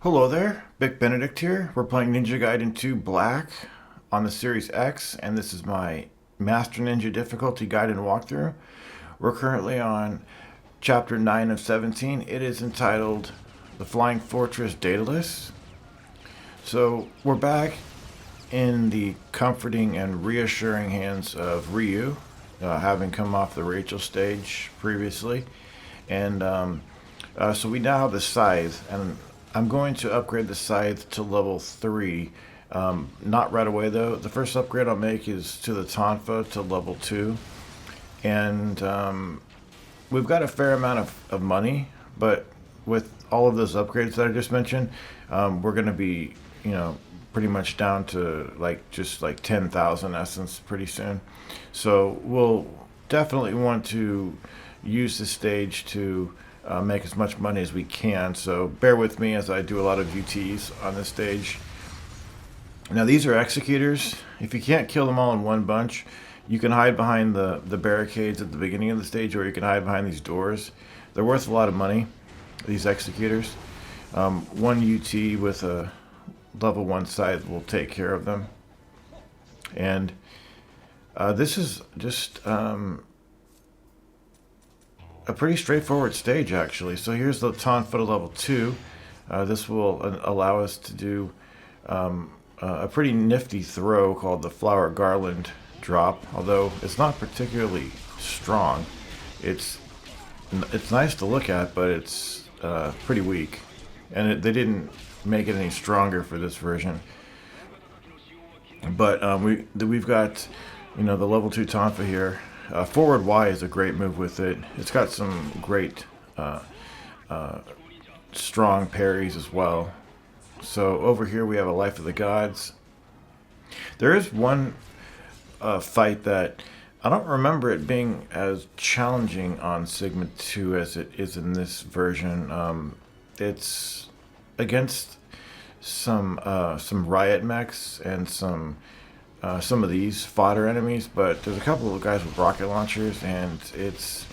Hello there, Vic Benedict here. We're playing Ninja Gaiden 2 Black on the Series X, and this is my Master Ninja difficulty Gaiden walkthrough. We're currently on Chapter 9 of 17. It is entitled The Flying Fortress Daedalus. So we're back in the comforting and reassuring hands of Ryu, having come off the Rachel stage previously. And so we now have the scythe, and I'm going to upgrade the scythe to level 3. Not right away though. The first upgrade I'll make is to the tonfa to level 2. And we've got a fair amount of money, but with all of those upgrades that I just mentioned, we're going to be, pretty much down to just like 10,000 essence pretty soon. So we'll definitely want to use this stage to make as much money as we can. So bear with me as I do a lot of UTs on this stage. Now these are executors. If you can't kill them all in one bunch, you can hide behind the barricades at the beginning of the stage, or you can hide behind these doors. They're worth a lot of money, these executors. One UT with a level 1 scythe will take care of them. And this is just a pretty straightforward stage, actually. So here's the tonfa to level 2. This will allow us to do a pretty nifty throw called the flower garland drop, although it's not particularly strong. It's nice to look at, but it's pretty weak, and they didn't make it any stronger for this version. But we've got the level 2 tonfa here. Forward Y is a great move with it. It's got some great strong parries as well. So over here we have a Life of the Gods. There is one fight that I don't remember it being as challenging on Sigma 2 as it is in this version. It's against some riot mechs and some of these fodder enemies, but there's a couple of guys with rocket launchers, and it's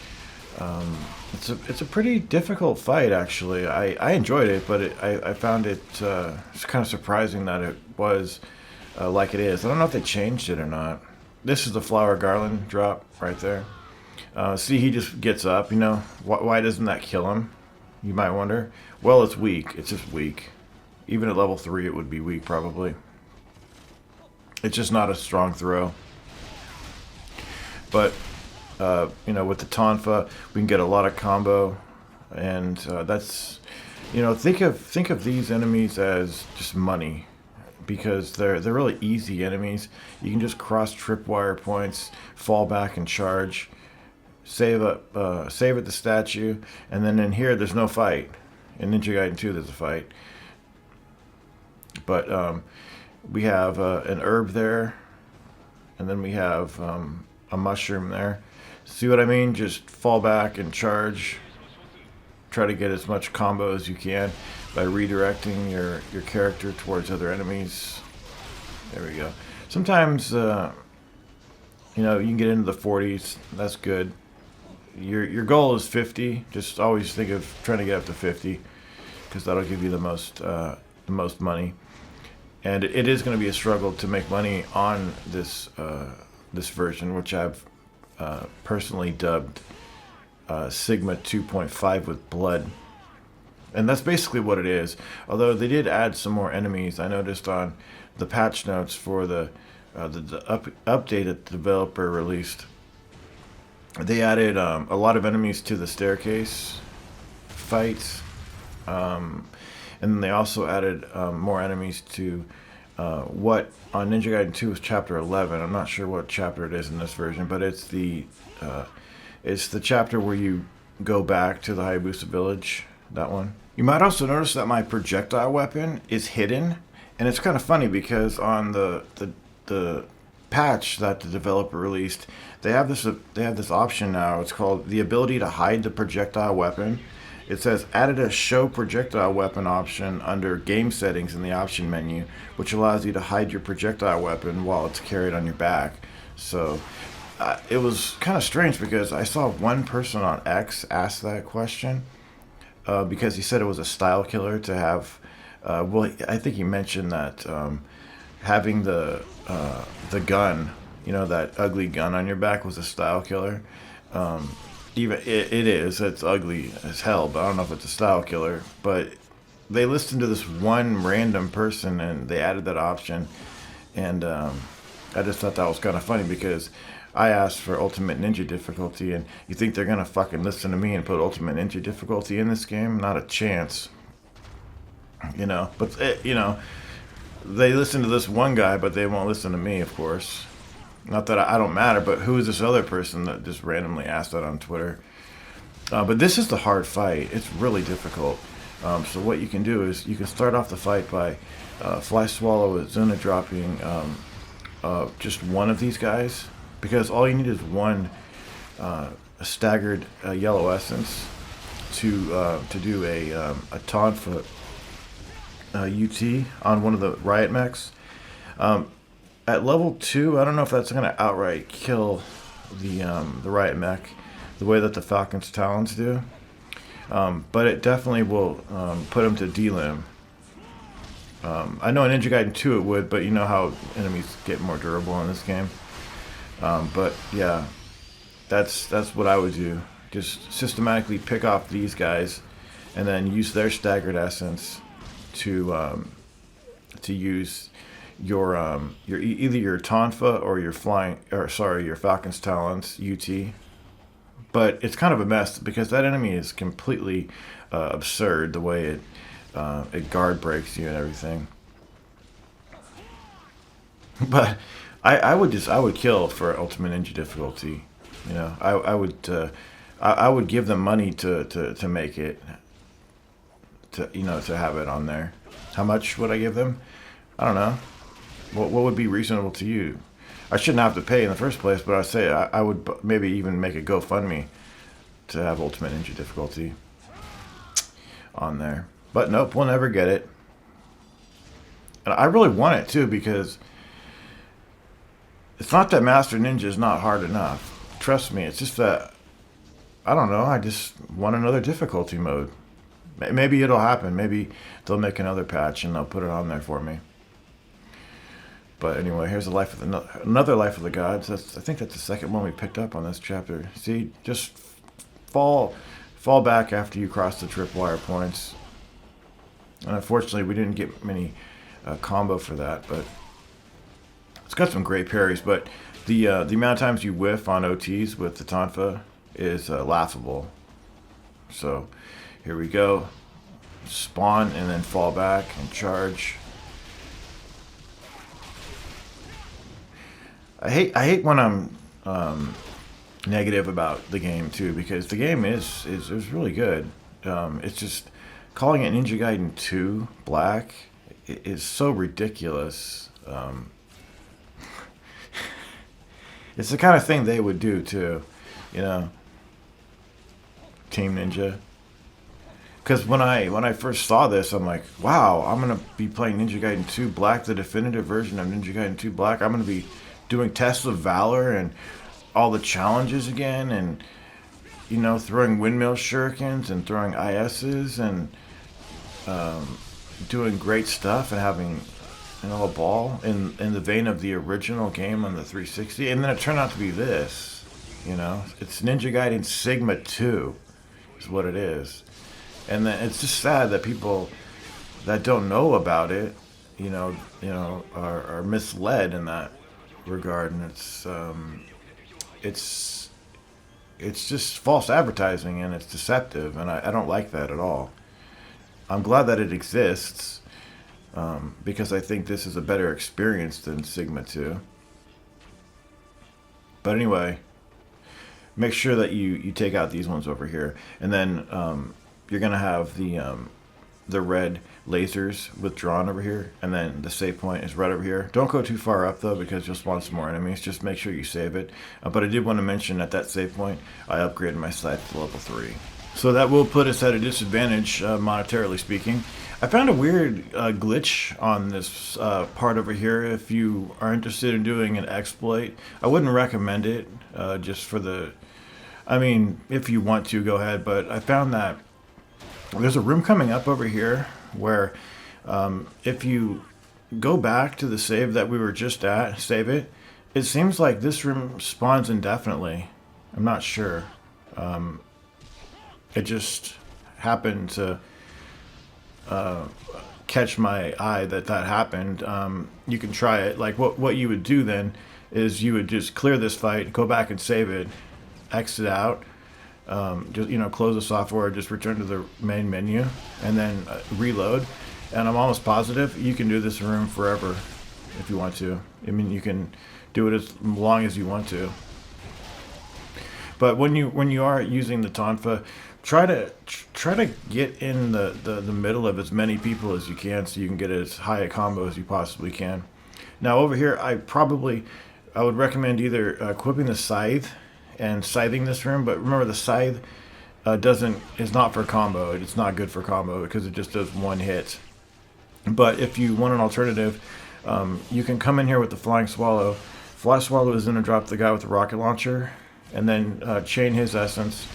a pretty difficult fight, actually. I enjoyed it, but I found it it's kind of surprising that it was like it is. I don't know if they changed it or not. This is the flower garland drop right there. See, he just gets up. Why doesn't that kill him? You might wonder. Well, it's weak. It's just weak. Even at level 3, it would be weak, probably. It's just not a strong throw. But, with the tonfa, we can get a lot of combo. And that's, think of these enemies as just money. Because they're really easy enemies. You can just cross tripwire points, fall back and charge. Save at the statue. And then in here, there's no fight. In Ninja Gaiden 2, there's a fight. But we have an herb there, and then we have a mushroom there. See what I mean? Just fall back and charge. Try to get as much combo as you can by redirecting your character towards other enemies. There we go. Sometimes, you can get into the 40s. That's good. Your goal is 50. Just always think of trying to get up to 50, because that'll give you the most money. And it is going to be a struggle to make money on this version, which I've personally dubbed Sigma 2.5 with blood. And that's basically what it is. Although they did add some more enemies. I noticed on the patch notes for the update that the developer released, they added a lot of enemies to the staircase fights. And then they also added more enemies to what on Ninja Gaiden 2 is Chapter 11. I'm not sure what chapter it is in this version, but it's the chapter where you go back to the Hayabusa village. That one. You might also notice that my projectile weapon is hidden, and it's kind of funny because on the patch that the developer released, they have this option now. It's called the ability to hide the projectile weapon. It says added a show projectile weapon option under game settings in the option menu, which allows you to hide your projectile weapon while it's carried on your back. So it was kind of strange because I saw one person on X ask that question because he said it was a style killer to have Well, I think he mentioned that having the gun, you know, that ugly gun on your back was a style killer. Even it is. It's ugly as hell, but I don't know if it's a style killer. But they listened to this one random person and they added that option, and I just thought that was kind of funny because I asked for Ultimate Ninja difficulty, and you think they're gonna fucking listen to me and put Ultimate Ninja difficulty in this game? Not a chance. You know, but you know, they listen to this one guy, but they won't listen to me, of course. Not that I don't matter, but who is this other person that just randomly asked that on Twitter? But this is the hard fight. It's really difficult. So what you can do is you can start off the fight by Fly Swallow with Zuna dropping just one of these guys, because all you need is one staggered yellow essence to do a taunt foot UT on one of the riot mechs. At level 2, I don't know if that's going to outright kill the riot mech the way that the Falcon's Talons do. But it definitely will put him to delim. I know in Ninja Gaiden 2 it would, but you know how enemies get more durable in this game. But yeah, that's what I would do. Just systematically pick off these guys, and then use their staggered essence to use your either your Tonfa or your your Falcon's Talons UT. But it's kind of a mess because that enemy is completely absurd the way it guard breaks you and everything. But I would kill for Ultimate Ninja difficulty. You know, I would give them money to make it, to have it on there. How much would I give them? I don't know. What would be reasonable to you? I shouldn't have to pay in the first place, but I say I would maybe even make a GoFundMe to have Ultimate Ninja difficulty on there. But nope, we'll never get it. And I really want it too, because it's not that Master Ninja is not hard enough. Trust me, it's just that, I don't know, I just want another difficulty mode. Maybe it'll happen. Maybe they'll make another patch and they'll put it on there for me. But anyway, here's the life of another Life of the Gods. I think that's the second one we picked up on this chapter. See, just fall back after you cross the tripwire points. And unfortunately, we didn't get many combo for that, but it's got some great parries. But the amount of times you whiff on OTs with the Tonfa is laughable. So here we go. Spawn and then fall back and charge. I hate when I'm negative about the game too, because the game is really good. It's just calling it Ninja Gaiden 2 Black is so ridiculous. It's the kind of thing they would do too, you know. Team Ninja. Because when I first saw this, I'm like, wow, I'm gonna be playing Ninja Gaiden 2 Black, the definitive version of Ninja Gaiden 2 Black. I'm gonna be doing tests of valor and all the challenges again, and you know, throwing windmill shurikens and throwing ISs and doing great stuff and having, you know, a ball in the vein of the original game on the 360. And then it turned out to be this, you know, it's Ninja Gaiden Sigma 2 is what it is. And then it's just sad that people that don't know about it, you know, are misled in that regard, and it's just false advertising, and it's deceptive, and I don't like that at all. I'm glad that it exists, because I think this is a better experience than Sigma 2. But anyway, make sure that you take out these ones over here, and then you're gonna have the red lasers withdrawn over here, and then the save point is right over here. Don't go too far up though, because you'll spawn some more enemies. Just make sure you save it. But I did want to mention at that save point, I upgraded my scythe to level 3. So that will put us at a disadvantage, monetarily speaking. I found a weird glitch on this part over here. If you are interested in doing an exploit, I wouldn't recommend it, just for the... I mean, if you want to, go ahead, but I found that there's a room coming up over here where If you go back to the save that we were just at, save it, it seems like this room spawns indefinitely. I'm not sure. It just happened to catch my eye that happened. You can try it. Like what you would do then is you would just clear this fight, go back and save it, exit out, just close the software, just return to the main menu, and then reload. And I'm almost positive you can do this room forever if you want to. I mean, you can do it as long as you want to. But when you are using the tonfa, try to get in the middle of as many people as you can, so you can get as high a combo as you possibly can. Now over here, I would recommend either equipping the scythe and scything this room. But remember, the scythe is not for combo. It's not good for combo because it just does one hit. But if you want an alternative, you can come in here with the Flying Swallow. Fly Swallow is going to drop the guy with the rocket launcher, and then chain his essence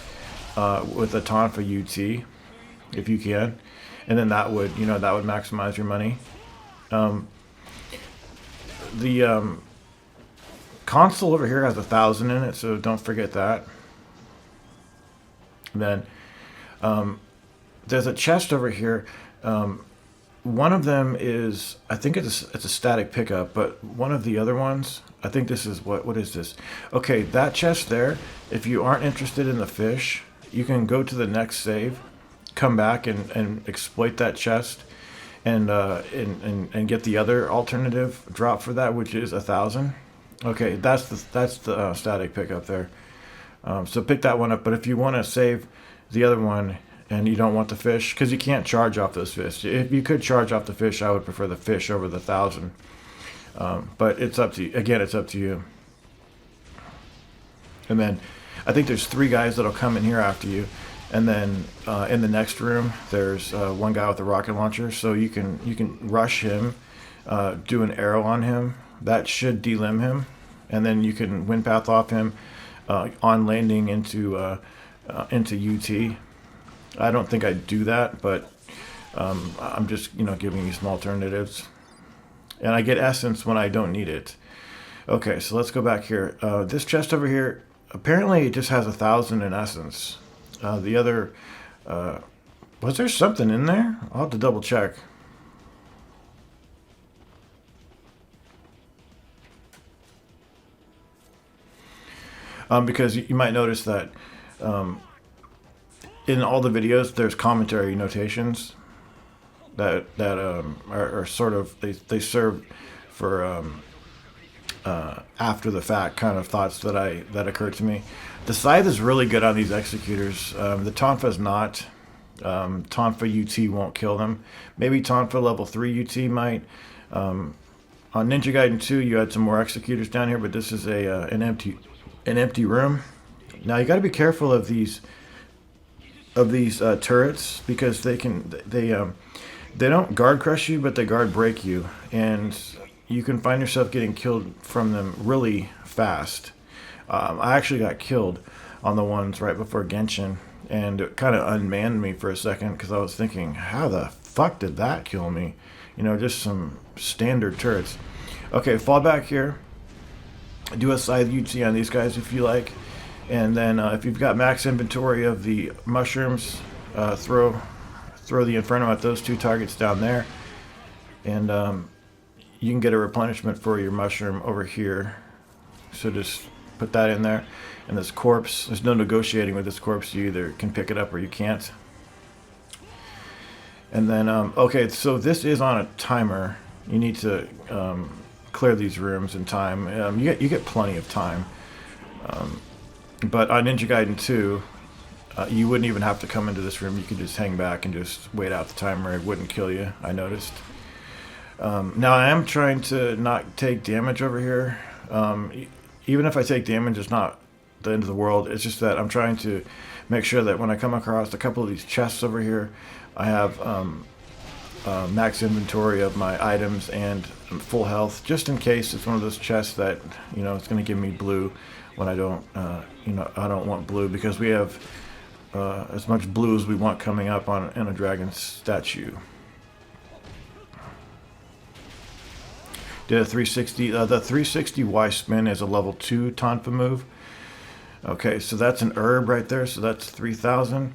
with a tonfa UT, if you can, and then that would maximize your money. The console over here has 1,000 in it, so don't forget that. And then there's a chest over here. One of them is, I think it's a static pickup, but one of the other ones, I think this is, what is this? Okay, that chest there, if you aren't interested in the fish, you can go to the next save, come back and exploit that chest, and get the other alternative drop for that, which is 1,000. Okay, that's the static pickup there. So pick that one up. But if you want to save the other one and you don't want the fish, because you can't charge off those fish. If you could charge off the fish, I would prefer the fish over the 1,000. But it's up to you. Again, it's up to you. And then I think there's 3 guys that'll come in here after you. And then in the next room, there's one guy with a rocket launcher. So you can rush him, do an arrow on him. That should delimb him. And then you can wind path off him on landing into UT. I don't think I'd do that, but I'm just giving you some alternatives. And I get essence when I don't need it. Okay, so let's go back here. This chest over here, apparently it just has 1,000 in essence. The other, was there something in there? I'll have to double check. Because you might notice that in all the videos there's commentary notations that are sort of, they serve for after the fact kind of thoughts that occurred to me. The scythe is really good on these executors. The tonfa is not. Tonfa UT won't kill them. Maybe tonfa level 3 UT might. On Ninja Gaiden 2 you had some more executors down here, but this is an empty room. Now you got to be careful of these turrets, because they don't guard crush you, but they guard break you, and you can find yourself getting killed from them really fast. I actually got killed on the ones right before Genshin, and it kind of unmanned me for a second because I was thinking, how the fuck did that kill me? Just some standard turrets. Okay, fall back here. Do a scythe UT on these guys if you like, and then if you've got max inventory of the mushrooms, throw the Inferno at those 2 targets down there, and you can get a replenishment for your mushroom over here. So just put that in there. And this corpse, there's no negotiating with this corpse. You either can pick it up or you can't. And then okay, so this is on a timer. You need to clear these rooms in time. You get plenty of time. But on Ninja Gaiden 2, you wouldn't even have to come into this room. You could just hang back and just wait out the timer. It wouldn't kill you, I noticed. Now I am trying to not take damage over here. Even if I take damage, it's not the end of the world. It's just that I'm trying to make sure that when I come across a couple of these chests over here, I have max inventory of my items and full health, just in case it's one of those chests that it's going to give me blue when I don't I don't want blue, because we have as much blue as we want coming up in a dragon statue. Did a 360. The 360Y spin is a level 2 Tonfa move. Okay, so that's an herb right there. So that's 3,000.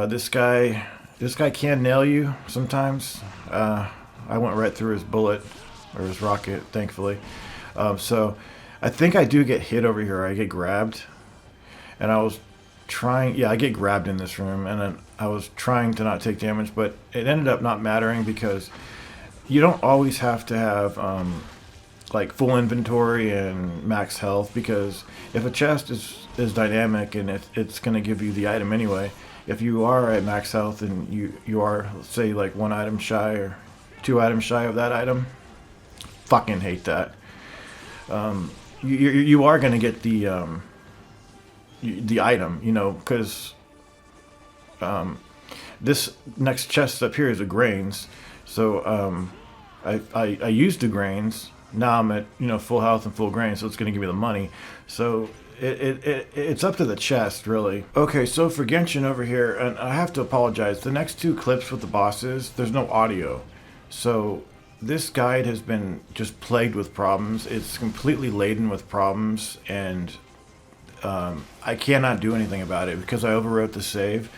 This guy can nail you sometimes. I went right through his bullet or his rocket, thankfully. So I think I do get hit over here. I get grabbed, and I was trying. Yeah, I get grabbed in this room, and then I was trying to not take damage, but it ended up not mattering because you don't always have to have like full inventory and max health, because if a chest is dynamic and it's going to give you the item anyway, if you are at max health and you are, let's say, like 1 item shy or 2 items shy of that item, fucking hate that. You are going to get the item, you know, because this next chest up here is a grains. So I used the grains. Now I'm at, you know, full health and full grain, so it's going to give me the money. So it's up to the chest, really. Okay, so for Genshin over here, and I have to apologize, the next 2 clips with the bosses, there's no audio. So this guide has been just plagued with problems. It's completely laden with problems, and I cannot do anything about it because I overwrote the save.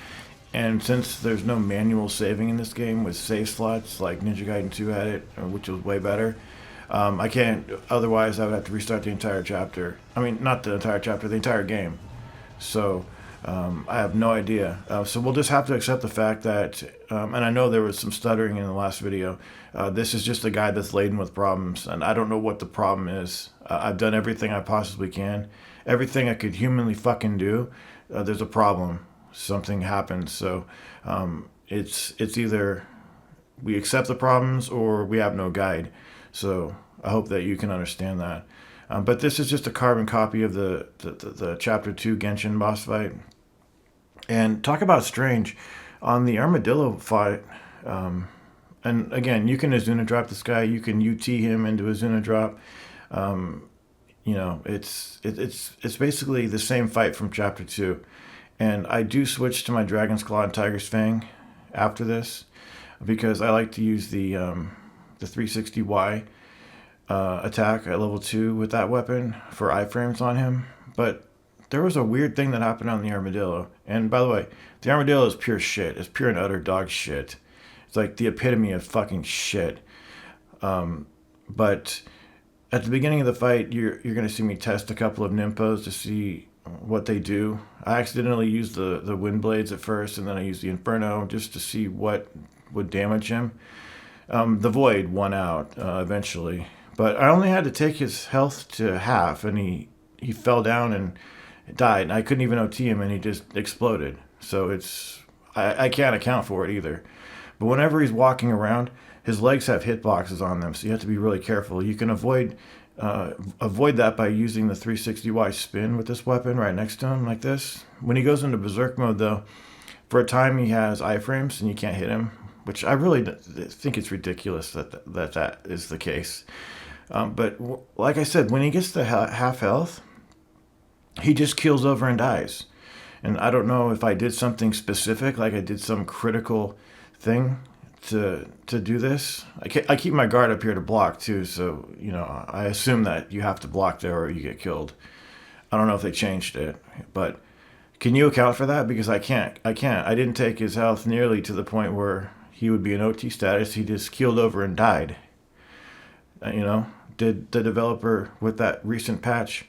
And since there's no manual saving in this game with save slots like Ninja Gaiden 2 had it, which was way better, I can't. Otherwise, I would have to restart the entire chapter. I mean, not the entire chapter, the entire game. So I have no idea. So we'll just have to accept the fact that, and I know there was some stuttering in the last video, this is just a guide that's laden with problems, and I don't know what the problem is. I've done everything I possibly can. Everything I could humanly fucking do, there's a problem. Something happens. So it's either we accept the problems or we have no guide. So I hope that you can understand that. But this is just a carbon copy of the Chapter 2 Genshin boss fight. And talk about strange. On the Armadillo fight, and again, you can Azuna drop this guy. You can UT him into Azuna drop. You know, it's basically the same fight from Chapter 2. And I do switch to my Dragon's Claw and Tiger's Fang after this because I like to use the 360Y attack at level 2 with that weapon for iframes on him. But there was a weird thing that happened on the Armadillo. And by the way, the Armadillo is pure shit. It's pure and utter dog shit. It's like the epitome of fucking shit. But at the beginning of the fight, you're going to see me test a couple of Nymphos to see what they do. I accidentally used the wind blades at first, and then I used the Inferno just to see what would damage him. The Void won out eventually, but I only had to take his health to half, and he fell down and died. And I couldn't even OT him, and he just exploded. So I can't account for it either. But whenever he's walking around, his legs have hitboxes on them, so you have to be really careful. You can avoid that by using the 360Y spin with this weapon right next to him like this. When he goes into Berserk mode, though, for a time he has iframes and you can't hit him, which I really think it's ridiculous that is the case. But like I said, when he gets to half health, he just keels over and dies. And I don't know if I did something specific, like I did some critical thing to do this. I keep my guard up here to block too, so you know, I assume that you have to block there or you get killed. I don't know if they changed it, but can you account for that? Because I can't. I didn't take his health nearly to the point where he would be in OT status. He just keeled over and died. You know, did the developer with that recent patch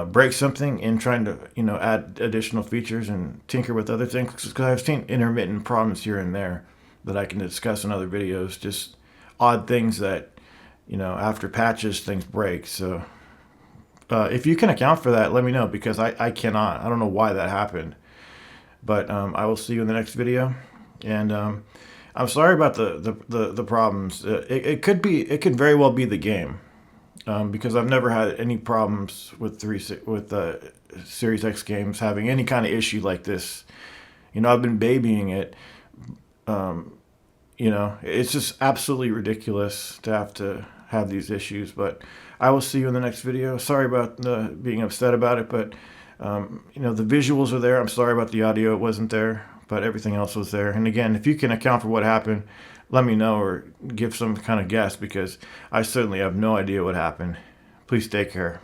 break something in trying to, you know, add additional features and tinker with other things? Because I've seen intermittent problems here and there that I can discuss in other videos, just odd things that, you know, after patches things break. So if you can account for that, let me know, because I cannot. I don't know why that happened, but I will see you in the next video. And I'm sorry about the problems. It could very well be the game, because I've never had any problems with Series X games having any kind of issue like this. You know, I've been babying it. You know, it's just absolutely ridiculous to have these issues. But I will see you in the next video. Sorry about being upset about it, but you know, the visuals are there. I'm sorry about the audio; it wasn't there, but everything else was there. And again, if you can account for what happened, let me know or give some kind of guess, because I certainly have no idea what happened. Please take care.